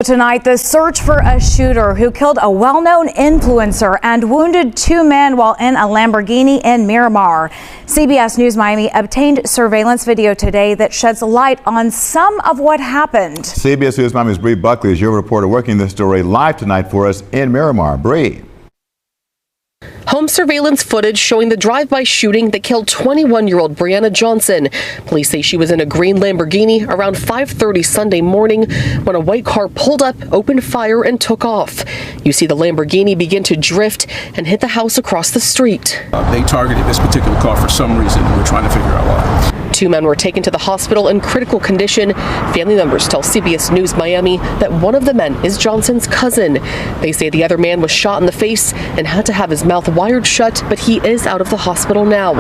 tonight, the search for a shooter who killed a well-known influencer and wounded two men while in a Lamborghini in Miramar. CBS News Miami obtained surveillance video today that sheds light on some of what happened. CBS News Miami's Bree Buckley is your reporter working this story live tonight for us in Miramar. Bree. Home surveillance footage showing the drive-by shooting that killed 21-year-old Brianna Johnson. Police say she was in a green Lamborghini around 5:30 Sunday morning when a white car pulled up, opened fire, and took off. You see the Lamborghini begin to drift and hit the house across the street. They targeted this particular car for some reason, and we're trying to figure out why. Two men were taken to the hospital in critical condition. Family members tell CBS News Miami that one of the men is Johnson's cousin. They say the other man was shot in the face and had to have his mouth wired shut, but he is out of the hospital now.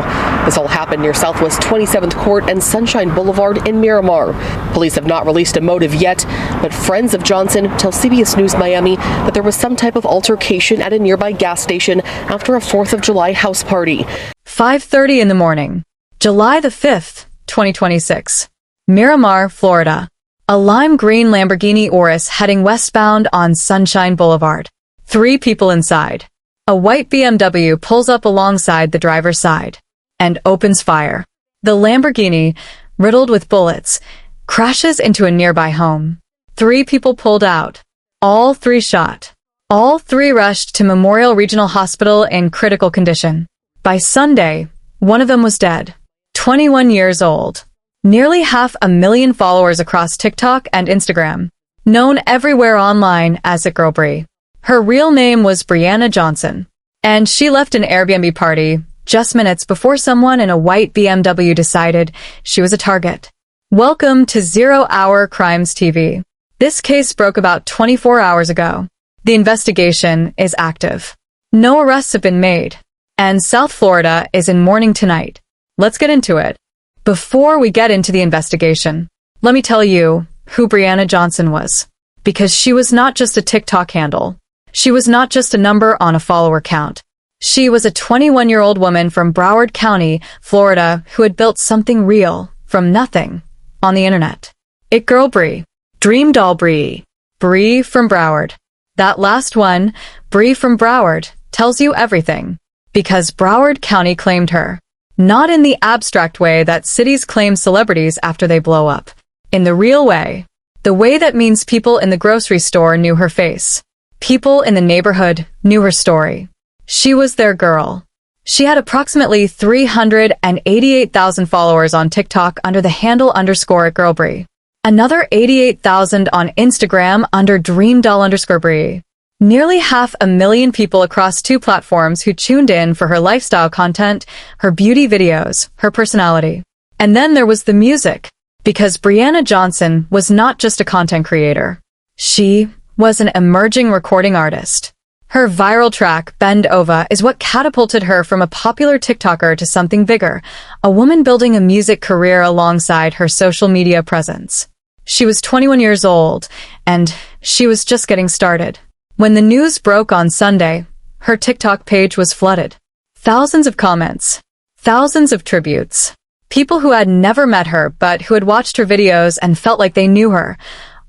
This all happened near Southwest 27th Court and Sunshine Boulevard in Miramar. Police have not released a motive yet, but friends of Johnson tell CBS News Miami that there was some type of altercation at a nearby gas station after a 4th of July house party. 5:30 in the morning, July the 5th, 2026. Miramar, Florida. A lime green Lamborghini Urus heading westbound on Sunshine Boulevard. 3 people inside. A white BMW pulls up alongside the driver's side and opens fire. The Lamborghini, riddled with bullets, crashes into a nearby home. 3 people pulled out. All 3 shot. All 3 rushed to Memorial Regional Hospital in critical condition. By Sunday, one of them was dead. 21 years old. Nearly 500,000 followers across TikTok and Instagram. Known everywhere online as ItGirlBri. Her real name was Brianna Johnson. And she left an Airbnb party just minutes before someone in a white BMW decided she was a target. Welcome to 0 Hour Crimes TV. This case broke about 24 hours ago. The investigation is active. No arrests have been made. And South Florida is in mourning tonight. Let's get into it. Before we get into the investigation, let me tell you who Brianna Johnson was. Because she was not just a TikTok handle. She was not just a number on a follower count. She was a 21-year-old woman from Broward County, Florida, who had built something real from nothing on the internet. ItGirlBri, DreamDollBrii, Bree from Broward. That last one, Bree from Broward, tells you everything. Because Broward County claimed her. Not in the abstract way that cities claim celebrities after they blow up. In the real way. The way that means people in the grocery store knew her face. People in the neighborhood knew her story. She was their girl. She had approximately 388,000 followers on TikTok under the handle _ItGirlBri. Another 88,000 on Instagram under DreamDoll_Brii. Nearly 500,000 people across 2 platforms who tuned in for her lifestyle content, her beauty videos, her personality. And then there was the music. Because Brianna Johnson was not just a content creator. She was an emerging recording artist. Her viral track, Bend Over, is what catapulted her from a popular TikToker to something bigger, a woman building a music career alongside her social media presence. She was 21 years old, and she was just getting started. When the news broke on Sunday, her TikTok page was flooded. Thousands of comments. Thousands of tributes. People who had never met her but who had watched her videos and felt like they knew her,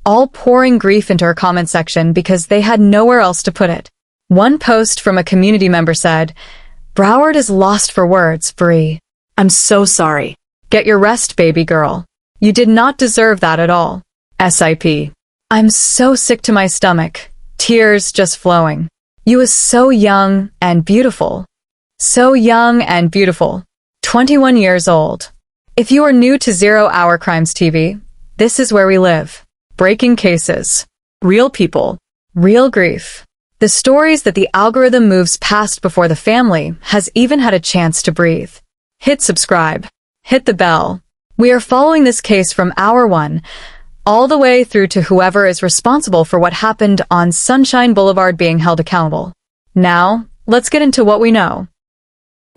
all pouring grief into her comment section because they had nowhere else to put it. One post from a community member said, "Broward is lost for words, Bree. I'm so sorry. Get your rest, baby girl. You did not deserve that at all. SIP. I'm so sick to my stomach. Tears just flowing. You was so young and beautiful. So young and beautiful. 21 years old. If you are new to 0 Hour Crimes TV, this is where we live. Breaking cases. Real people. Real grief. The stories that the algorithm moves past before the family has even had a chance to breathe. Hit subscribe. Hit the bell. We are following this case from hour 1, all the way through to whoever is responsible for what happened on Sunshine Boulevard being held accountable. Now, let's get into what we know.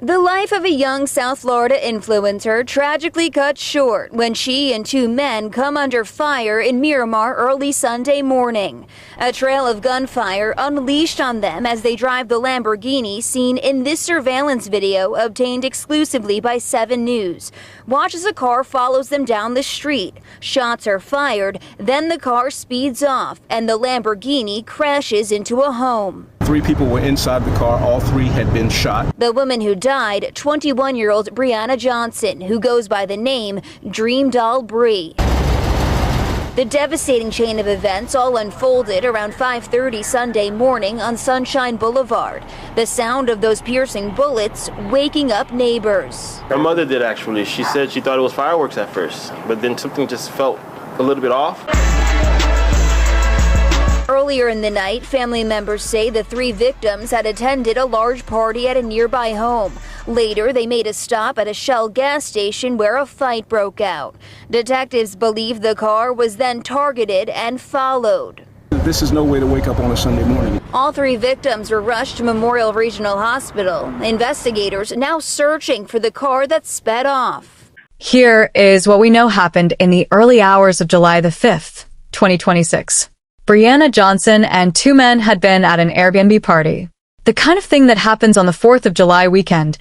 The life of a young South Florida influencer tragically cut short when she and two men come under fire in Miramar early Sunday morning. A trail of gunfire unleashed on them as they drive the Lamborghini seen in this surveillance video obtained exclusively by 7 News. Watch as a car follows them down the street. Shots are fired, then the car speeds off and the Lamborghini crashes into a home. 3 people were inside the car. All 3 had been shot. The woman who died, 21-year-old Brianna Johnson, who goes by the name DreamDollBrii. The devastating chain of events all unfolded around 5:30 Sunday morning on Sunshine Boulevard. The sound of those piercing bullets waking up neighbors. Her mother did actually. She said she thought it was fireworks at first, but then something just felt a little bit off. Earlier in the night, family members say the 3 victims had attended a large party at a nearby home. Later, they made a stop at a Shell gas station where a fight broke out. Detectives believe the car was then targeted and followed. This is no way to wake up on a Sunday morning. All 3 victims were rushed to Memorial Regional Hospital. Investigators now searching for the car that sped off. Here is what we know happened in the early hours of July the 5th, 2026. Brianna Johnson and 2 men had been at an Airbnb party. The kind of thing that happens on the 4th of July weekend.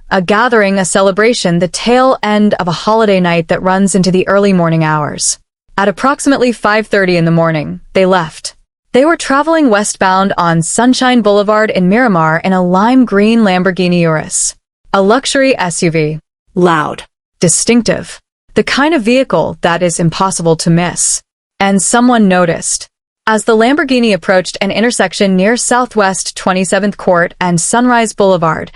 A gathering, a celebration, the tail end of a holiday night that runs into the early morning hours. At approximately 5:30 in the morning, they left. They were traveling westbound on Sunshine Boulevard in Miramar in a lime green Lamborghini Urus. A luxury SUV. Loud. Distinctive. The kind of vehicle that is impossible to miss. And someone noticed. As the Lamborghini approached an intersection near Southwest 27th Court and Sunrise Boulevard,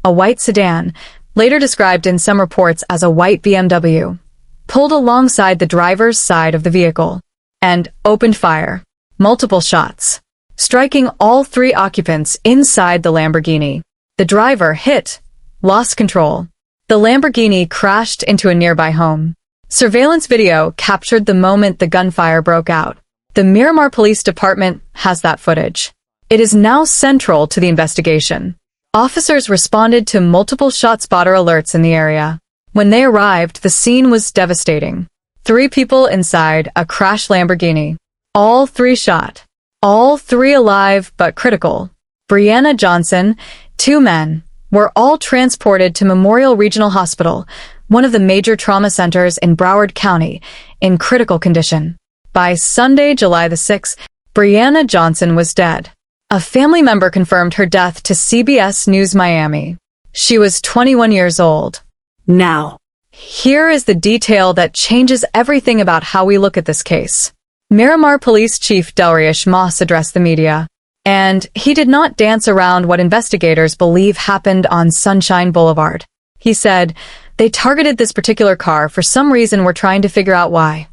a white sedan, later described in some reports as a white BMW, pulled alongside the driver's side of the vehicle and opened fire, multiple shots, striking all 3 occupants inside the Lamborghini. The driver hit, lost control. The Lamborghini crashed into a nearby home. Surveillance video captured the moment the gunfire broke out. The Miramar Police Department has that footage. It is now central to the investigation. Officers responded to multiple ShotSpotter alerts in the area. When they arrived, the scene was devastating. 3 people inside a crashed Lamborghini. All 3 shot. All 3 alive but critical. Brianna Johnson, 2 men, were all transported to Memorial Regional Hospital, one of the major trauma centers in Broward County, in critical condition. By Sunday, July the 6th, Brianna Johnson was dead. A family member confirmed her death to CBS News Miami. She was 21 years old. Now, here is the detail that changes everything about how we look at this case. Miramar Police Chief Delrish addressed the media, and he did not dance around what investigators believe happened on Sunshine Boulevard. He said, "They targeted this particular car for some reason. We're trying to figure out why."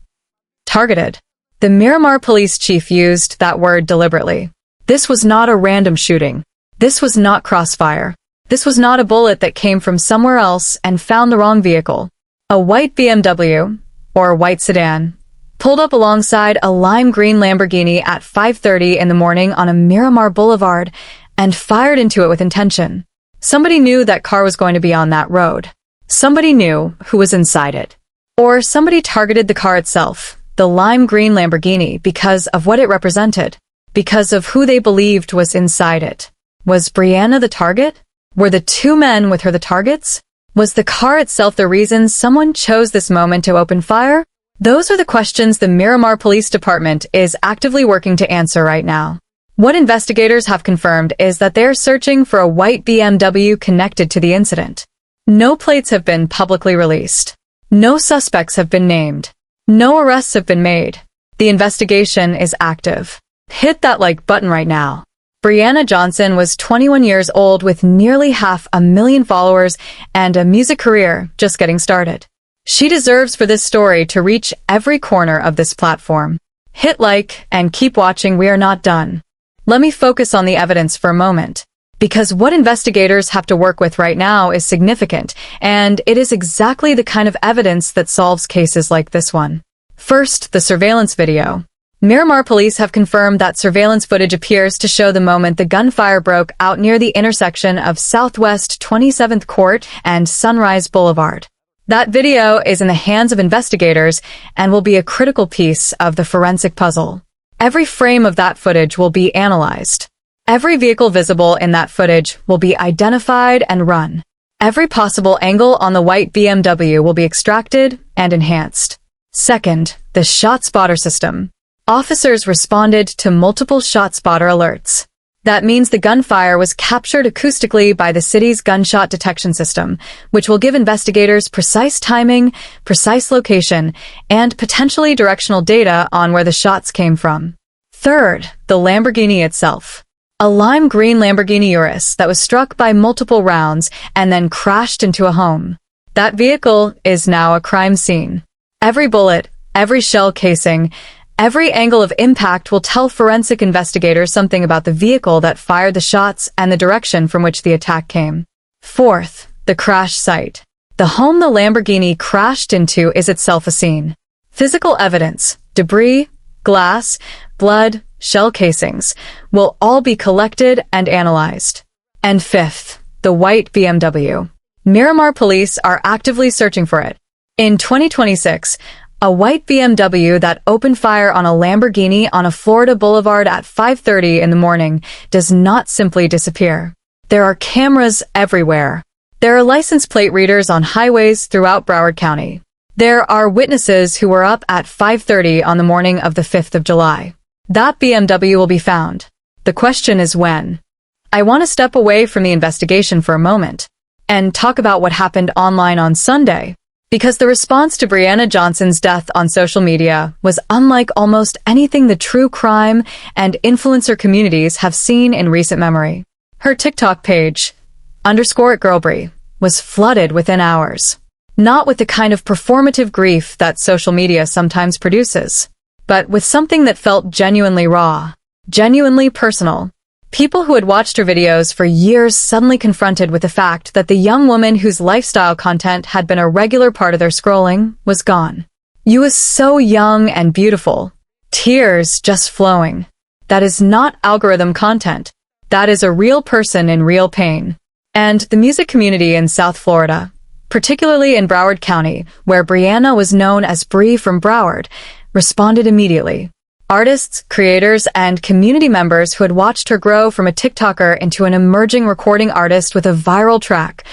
Targeted. The Miramar police chief used that word deliberately. This was not a random shooting. This was not crossfire. This was not a bullet that came from somewhere else and found the wrong vehicle. A white BMW, or white sedan, pulled up alongside a lime green Lamborghini at 5:30 in the morning on a Miramar Boulevard and fired into it with intention. Somebody knew that car was going to be on that road. Somebody knew who was inside it. Or somebody targeted the car itself, the lime green Lamborghini, because of what it represented, because of who they believed was inside it. Was Brianna the target? Were the 2 men with her the targets? Was the car itself the reason someone chose this moment to open fire? Those are the questions the Miramar Police Department is actively working to answer right now. What investigators have confirmed is that they're searching for a white BMW connected to the incident. No plates have been publicly released. No suspects have been named. No arrests have been made. The investigation is active. Hit that like button right now. Brianna Johnson was 21 years old with nearly 500,000 followers and a music career just getting started. She deserves for this story to reach every corner of this platform. Hit like and keep watching. We are not done. Let me focus on the evidence for a moment, because what investigators have to work with right now is significant, and it is exactly the kind of evidence that solves cases like this one. First, the surveillance video. Miramar police have confirmed that surveillance footage appears to show the moment the gunfire broke out near the intersection of Southwest 27th Court and Sunrise Boulevard. That video is in the hands of investigators and will be a critical piece of the forensic puzzle. Every frame of that footage will be analyzed. Every vehicle visible in that footage will be identified and run. Every possible angle on the white BMW will be extracted and enhanced. Second, the ShotSpotter system. Officers responded to multiple ShotSpotter alerts. That means the gunfire was captured acoustically by the city's gunshot detection system, which will give investigators precise timing, precise location, and potentially directional data on where the shots came from. Third, the Lamborghini itself. A lime green Lamborghini Urus that was struck by multiple rounds and then crashed into a home. That vehicle is now a crime scene. Every bullet, every shell casing, every angle of impact will tell forensic investigators something about the vehicle that fired the shots and the direction from which the attack came. Fourth, the crash site. The home the Lamborghini crashed into is itself a scene. Physical evidence, debris, glass, blood, shell casings will all be collected and analyzed. And fifth, the white BMW. Miramar police are actively searching for it. In 2026, a white BMW that opened fire on a Lamborghini on a Florida boulevard at 5:30 in the morning does not simply disappear. There are cameras everywhere. There are license plate readers on highways throughout Broward County. There are witnesses who were up at 5:30 on the morning of the 5th of July. That BMW will be found. The question is when. I want to step away from the investigation for a moment and talk about what happened online on Sunday. Because the response to Brianna Johnson's death on social media was unlike almost anything the true crime and influencer communities have seen in recent memory. Her TikTok page, _ItGirlBri, was flooded within hours. Not with the kind of performative grief that social media sometimes produces, but with something that felt genuinely raw, genuinely personal. People who had watched her videos for years suddenly confronted with the fact that the young woman whose lifestyle content had been a regular part of their scrolling was gone. You was so young and beautiful. Tears just flowing. That is not algorithm content. That is a real person in real pain. And the music community in South Florida, particularly in Broward County, where Brianna was known as Bree from Broward, responded immediately. Artists, creators, and community members who had watched her grow from a TikToker into an emerging recording artist with a viral track,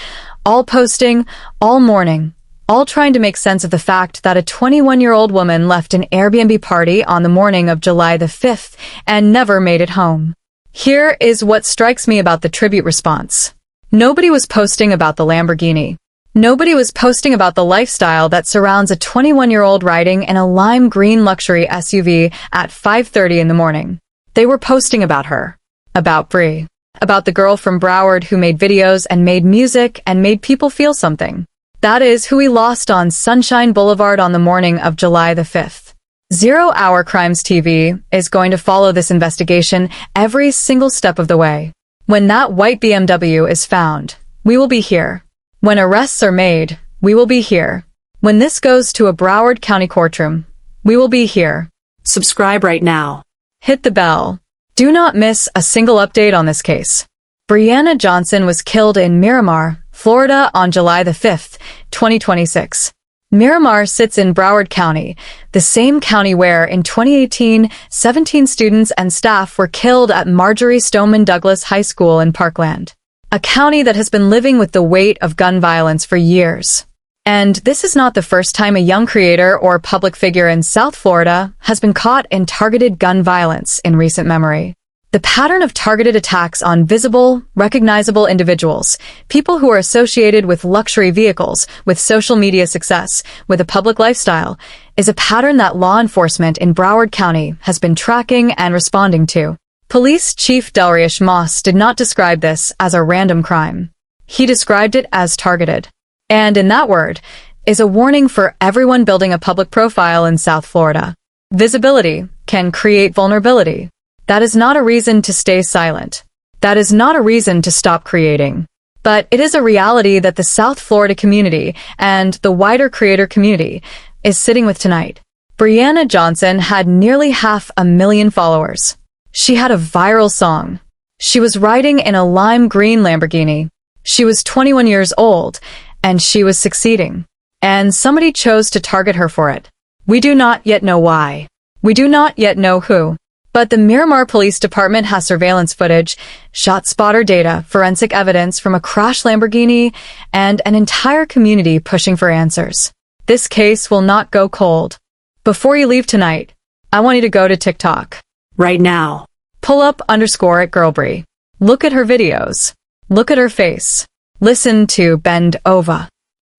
all posting, all mourning, all trying to make sense of the fact that a 21-year-old woman left an Airbnb party on the morning of July the 5th and never made it home. Here is what strikes me about the tribute response. Nobody was posting about the Lamborghini. Nobody was posting about the lifestyle that surrounds a 21-year-old riding in a lime green luxury SUV at 5:30 in the morning. They were posting about her, about Bree, about the girl from Broward who made videos and made music and made people feel something. That is who we lost on Sunshine Boulevard on the morning of July the 5th. 0 Hour Crimes TV is going to follow this investigation every single step of the way. When that white BMW is found, we will be here. When arrests are made, we will be here. When this goes to a Broward County courtroom, we will be here. Subscribe right now. Hit the bell. Do not miss a single update on this case. Brianna Johnson was killed in Miramar, Florida on July the 5th, 2026. Miramar sits in Broward County, the same county where, in 2018, 17 students and staff were killed at Marjorie Stoneman Douglas High School in Parkland. A county that has been living with the weight of gun violence for years. And this is not the first time a young creator or public figure in South Florida has been caught in targeted gun violence in recent memory. The pattern of targeted attacks on visible, recognizable individuals, people who are associated with luxury vehicles, with social media success, with a public lifestyle, is a pattern that law enforcement in Broward County has been tracking and responding to. Police Chief Delrish did not describe this as a random crime. He described it as targeted. And in that word is a warning for everyone building a public profile in South Florida. Visibility can create vulnerability. That is not a reason to stay silent. That is not a reason to stop creating. But it is a reality that the South Florida community and the wider creator community is sitting with tonight. Brianna Johnson had nearly 500,000 followers. She had a viral song. She was riding in a lime green Lamborghini. She was 21 years old, and she was succeeding. And somebody chose to target her for it. We do not yet know why. We do not yet know who. But the Miramar Police Department has surveillance footage, shot spotter data, forensic evidence from a crashed Lamborghini, and an entire community pushing for answers. This case will not go cold. Before you leave tonight, I want you to go to TikTok. Right now. Pull up _ItGirlBri. Look at her videos. Look at her face. Listen to Bend Over.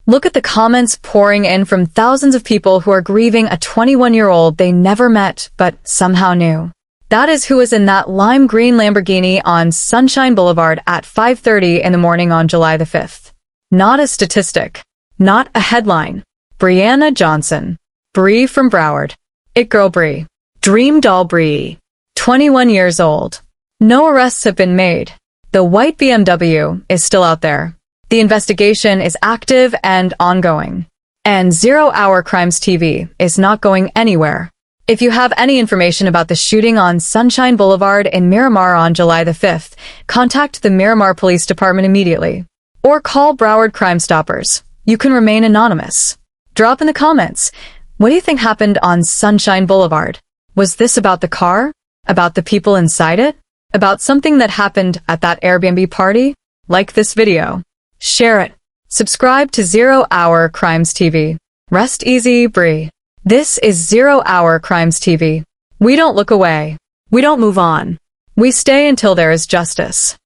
Look at the comments pouring in from thousands of people who are grieving a 21-year-old they never met but somehow knew. That is who was in that lime green Lamborghini on Sunshine Boulevard at 5:30 in the morning on July the 5th. Not a statistic. Not a headline. Brianna Johnson. Brie from Broward. ItGirlBri. DreamDollBrii. 21 years old. No arrests have been made. The white BMW is still out there. The investigation is active and ongoing. And 0 Hour Crimes TV is not going anywhere. If you have any information about the shooting on Sunshine Boulevard in Miramar on July the 5th, contact the Miramar Police Department immediately. Or call Broward Crime Stoppers. You can remain anonymous. Drop in the comments. What do you think happened on Sunshine Boulevard? Was this about the car? About the people inside it? About something that happened at that Airbnb party? Like this video. Share it. Subscribe to 0 Hour Crimes TV. Rest easy, Brie. This is 0 Hour Crimes TV. We don't look away. We don't move on. We stay until there is justice.